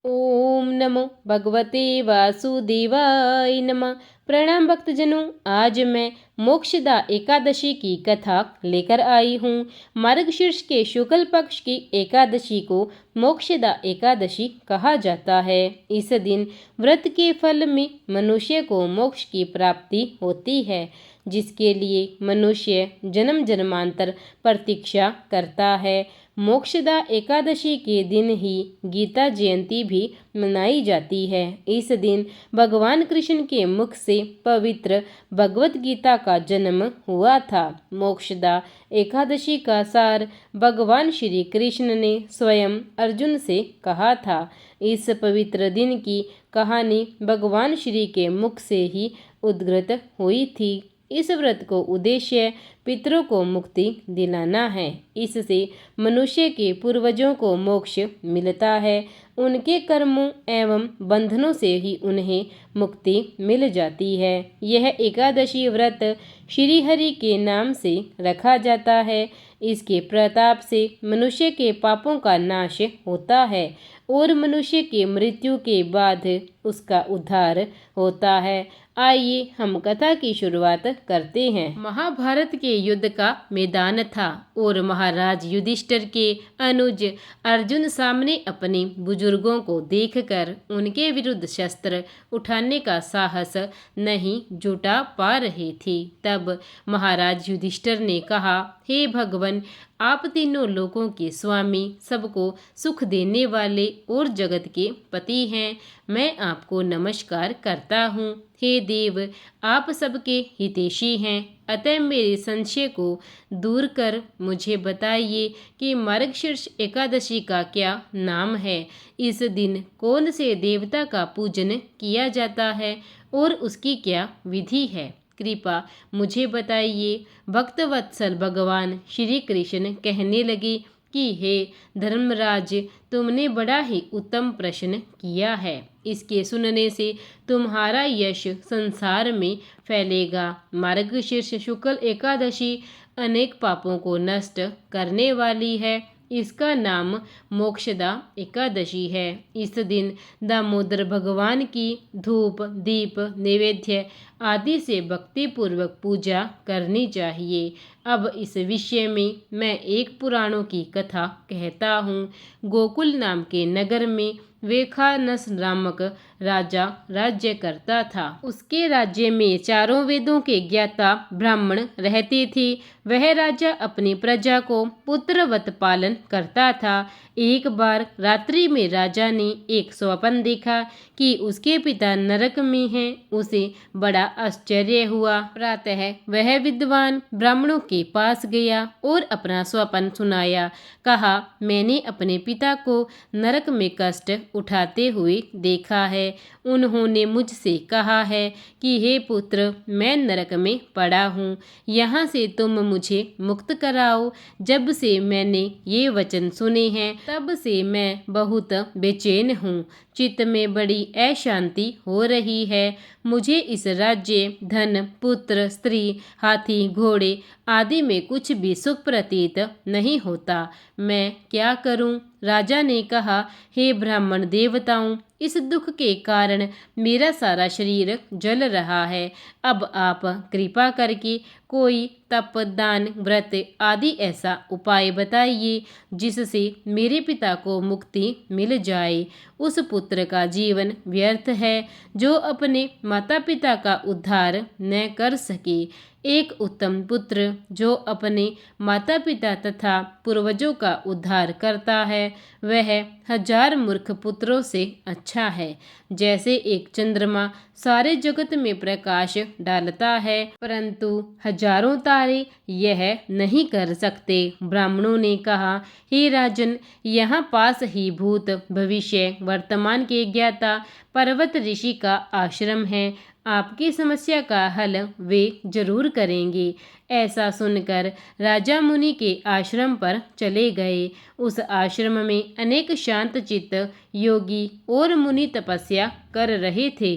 ओम नमो भगवते वासुदेवाय नमः। प्रणाम भक्तजनों, आज मैं मोक्षदा एकादशी की कथा लेकर आई हूँ। मार्गशीर्ष के शुक्ल पक्ष की एकादशी को मोक्षदा एकादशी कहा जाता है। इस दिन व्रत के फल में मनुष्य को मोक्ष की प्राप्ति होती है, जिसके लिए मनुष्य जन्म जन्मांतर प्रतीक्षा करता है। मोक्षदा एकादशी के दिन ही गीता जयंती भी मनाई जाती है। इस दिन भगवान कृष्ण के मुख से पवित्र भगवत गीता का जन्म हुआ था। मोक्षदा एकादशी का सार भगवान श्री कृष्ण ने स्वयं अर्जुन से कहा था। इस पवित्र दिन की कहानी भगवान श्री के मुख से ही उद्घृत हुई थी। इस व्रत को उद्देश्य पितरों को मुक्ति दिलाना है। इससे मनुष्य के पूर्वजों को मोक्ष मिलता है। उनके कर्मों एवं बंधनों से ही उन्हें मुक्ति मिल जाती है। यह एकादशी व्रत श्री हरि के नाम से रखा जाता है। इसके प्रताप से मनुष्य के पापों का नाश होता है और मनुष्य के मृत्यु के बाद उसका उद्धार होता है। आइए हम कथा की शुरुआत करते हैं। महाभारत के युद्ध का मैदान था और महाराज युधिष्ठिर के अनुज अर्जुन सामने अपने बुजुर्गों को देखकर उनके विरुद्ध शस्त्र उठाने का साहस नहीं जुटा पा रहे थे। तब महाराज युधिष्ठिर ने कहा, हे भगवान, आप तीनों लोकों के स्वामी, सबको सुख देने वाले और जगत के पति हैं। मैं आपको नमस्कार करता हूँ। हे देव, आप सबके हितैषी हैं, अतः मेरे संशय को दूर कर मुझे बताइए कि मार्गशीर्ष एकादशी का क्या नाम है। इस दिन कौन से देवता का पूजन किया जाता है और उसकी क्या विधि है, कृपा मुझे बताइए। भक्तवत्सल भगवान श्री कृष्ण कहने लगे कि हे धर्मराज, तुमने बड़ा ही उत्तम प्रश्न किया है। इसके सुनने से तुम्हारा यश संसार में फैलेगा। मार्गशीर्ष शुक्ल एकादशी अनेक पापों को नष्ट करने वाली है। इसका नाम मोक्षदा एकादशी है। इस दिन दामोदर भगवान की धूप दीप नैवेद्य आदि से भक्ति पूर्वक पूजा करनी चाहिए। अब इस विषय में मैं एक पुराणों की कथा कहता हूँ। गोकुल नाम के नगर में वेखानस नामक राजा राज्य करता था। उसके राज्य में चारों वेदों के ज्ञाता ब्राह्मण रहते थे। वह राजा अपनी प्रजा को पुत्रवत पालन करता था। एक बार रात्रि में राजा ने एक स्वप्न देखा कि उसके पिता नरक में हैं। उसे बड़ा आश्चर्य हुआ। प्रातः वह विद्वान ब्राह्मणों के पास गया और अपना स्वप्न सुनाया। कहा, मैंने अपने पिता को नरक में कष्ट उठाते हुए देखा है। उन्होंने मुझसे कहा है कि हे पुत्र, मैं नरक में पड़ा हूँ, यहाँ से तुम मुझे मुक्त कराओ। जब से मैंने ये वचन सुने हैं तब से मैं बहुत बेचैन हूँ। चित्त में बड़ी अशांति हो रही है। मुझे इस राज्य, धन, पुत्र, स्त्री, हाथी, घोड़े आदि में कुछ भी सुख प्रतीत नहीं होता। मैं क्या करूं? राजा ने कहा, हे ब्राह्मण देवताओं, इस दुख के कारण मेरा सारा शरीर जल रहा है। अब आप कृपा करके कोई तप, दान, व्रत आदि ऐसा उपाय बताइए जिससे मेरे पिता को मुक्ति मिल जाए। उस पुत्र का जीवन व्यर्थ है जो अपने माता पिता का उद्धार न कर सके। एक उत्तम पुत्र जो अपने माता पिता तथा पूर्वजों का उद्धार करता है वह 1000 मूर्ख पुत्रों से अच्छा है। जैसे एक चंद्रमा सारे जगत में प्रकाश डालता है परंतु हजारों तारे यह नहीं कर सकते। ब्राह्मणों ने कहा, हे राजन, यहाँ पास ही भूत भविष्य वर्तमान के ज्ञाता पर्वत ऋषि का आश्रम है। आपकी समस्या का हल वे जरूर करेंगे। ऐसा सुनकर राजा मुनि के आश्रम पर चले गए। उस आश्रम में अनेक शांत चित्त योगी और मुनि तपस्या कर रहे थे।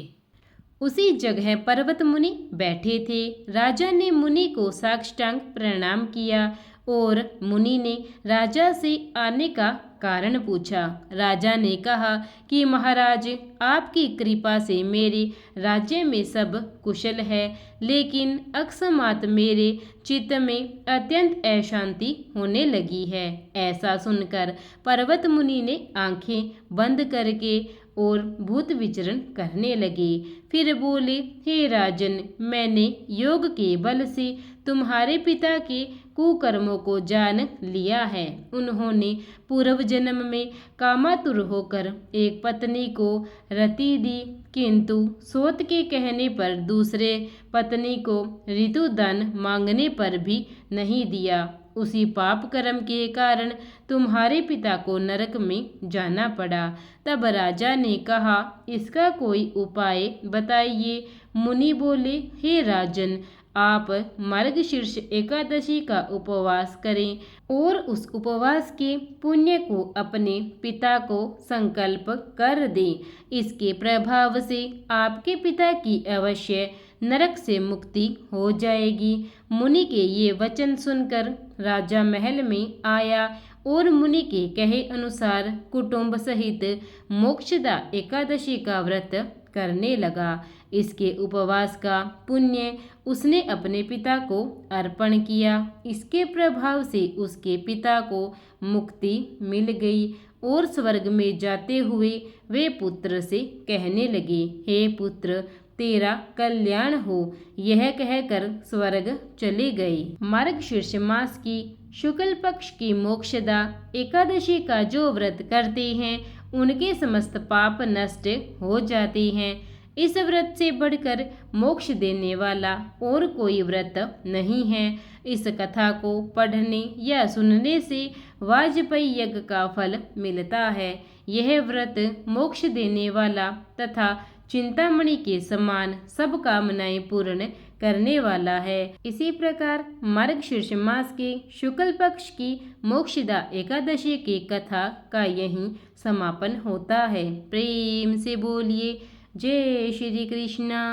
उसी जगह पर्वत मुनि बैठे थे। राजा ने मुनि को साष्टांग प्रणाम किया और मुनि ने राजा से आने का कारण पूछा। राजा ने कहा कि महाराज, आपकी कृपा से मेरे राज्य में सब कुशल है, लेकिन अकस्मात मेरे चित्त में अत्यंत अशांति होने लगी है। ऐसा सुनकर पर्वत मुनि ने आंखें बंद करके और भूत विचरण करने लगे। फिर बोले, हे राजन, मैंने योग के बल से तुम्हारे पिता के कुकर्मों को जान लिया है। उन्होंने पूर्व जन्म में कामातुर होकर एक पत्नी को रति दी, किंतु सोत के कहने पर दूसरे पत्नी को ऋतुदान मांगने पर भी नहीं दिया। उसी पाप कर्म के कारण तुम्हारे पिता को नरक में जाना पड़ा। तब राजा ने कहा, इसका कोई उपाय बताइए। मुनि बोले, हे राजन, आप मार्गशीर्ष एकादशी का उपवास करें और उस उपवास के पुण्य को अपने पिता को संकल्प कर दें। इसके प्रभाव से आपके पिता की अवश्य नरक से मुक्ति हो जाएगी। मुनि के ये वचन सुनकर राजा महल में आया और मुनि के कहे अनुसार कुटुंब सहित मोक्षदा एकादशी का व्रत करने लगा। इसके उपवास का पुण्य उसने अपने पिता को अर्पण किया। इसके प्रभाव से उसके पिता को मुक्ति मिल गई और स्वर्ग में जाते हुए वे पुत्र से कहने लगे, हे पुत्र, तेरा कल्याण हो। यह कहकर स्वर्ग चले गए। मार्गशीर्ष मास की शुक्ल पक्ष की मोक्षदा एकादशी का जो व्रत करते हैं, उनके समस्त पाप नष्ट हो जाते हैं। इस व्रत से बढ़कर मोक्ष देने वाला और कोई व्रत नहीं है। इस कथा को पढ़ने या सुनने से वाजपेयी यज्ञ का फल मिलता है। यह व्रत मोक्ष देने वाला तथा चिंतामणि के समान सब कामनाएं पूर्ण करने वाला है। इसी प्रकार मार्गशीर्ष मास के शुक्ल पक्ष की मोक्षदा एकादशी की कथा का यहीं समापन होता है। प्रेम से बोलिए जय श्री कृष्णा।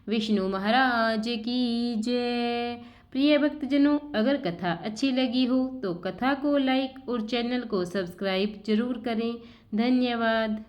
विष्णु महाराज की जय। प्रिय भक्तजनों, अगर कथा अच्छी लगी हो तो कथा को लाइक और चैनल को सब्सक्राइब जरूर करें। धन्यवाद।